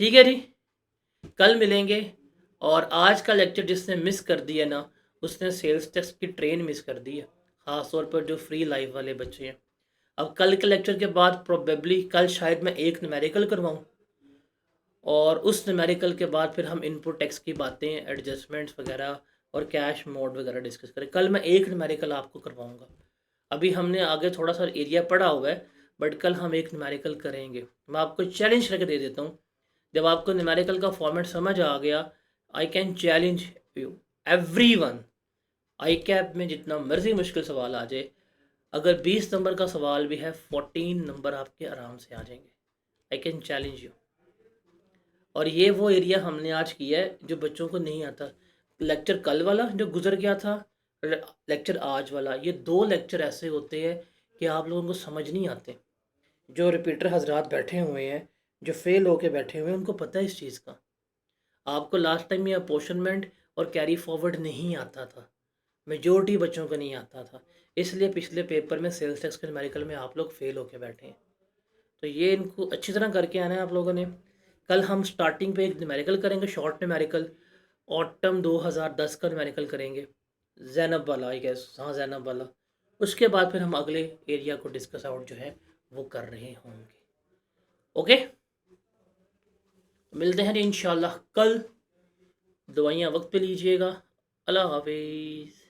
ठीक है जी, कल मिलेंगे। और आज का लेक्चर जिसने मिस कर दिया ना, उसने सेल्स टैक्स की ट्रेन मिस कर दी है, ख़ास तौर पर जो फ्री लाइफ वाले बच्चे हैं। अब कल के लेक्चर के बाद प्रोबेबली कल शायद मैं एक न्यूमेरिकल करवाऊँ, और उस न्यूमेरिकल के बाद फिर हम इनपुट टैक्स की बातें, एडजस्टमेंट्स वगैरह और कैश मोड वगैरह डिस्कस करें। कल मैं एक न्यूमेरिकल आपको करवाऊँगा। अभी हमने आगे थोड़ा सा एरिया पढ़ा हुआ है, बट कल हम एक न्यूमेरिकल करेंगे। मैं आपको चैलेंज करके दे देता हूँ, जब आपको न्यूमेरिकल का फॉर्मेट समझ आ गया, I can challenge you everyone, I cap में जितना मर्जी मुश्किल सवाल आ जाए, अगर 20 नंबर का सवाल भी है 14 नंबर आपके आराम से आ जाएंगे। I can challenge you. और ये वो एरिया हमने आज किया है जो बच्चों को नहीं आता। लेक्चर कल वाला जो गुजर गया था, लेक्चर आज वाला, ये 2 लेक्चर ऐसे होते हैं कि आप लोगों को समझ नहीं आते। जो रिपीटर हजरात बैठे हुए हैं, जो फेल होके बैठे हुए हैं, उनको पता है इस चीज़ का। आपको लास्ट टाइम ये अपोर्शनमेंट और कैरी फॉरवर्ड नहीं आता था, मेजोरिटी बच्चों को नहीं आता था। इसलिए पिछले पेपर में सेल्स टैक्स के न्यूमेरिकल में आप लोग फेल होके बैठे हैं। तो ये इनको अच्छी तरह करके आना है आप लोगों ने। कल हम स्टार्टिंग पे एक न्यूमेरिकल करेंगे, शॉर्ट न्यूमेरिकल, ऑटम 2010 का न्यूमेरिकल करेंगे। ज़ैनब वाला आई गेस, हाँ ज़ैनब वाला। उसके बाद फिर हम अगले एरिया को डिस्कस आउट जो है वो कर रहे होंगे। ओके, मिलते हैं इंशाल्लाह कल। दवाइयाँ वक्त पे लीजिएगा। अल्लाह हाफिज़।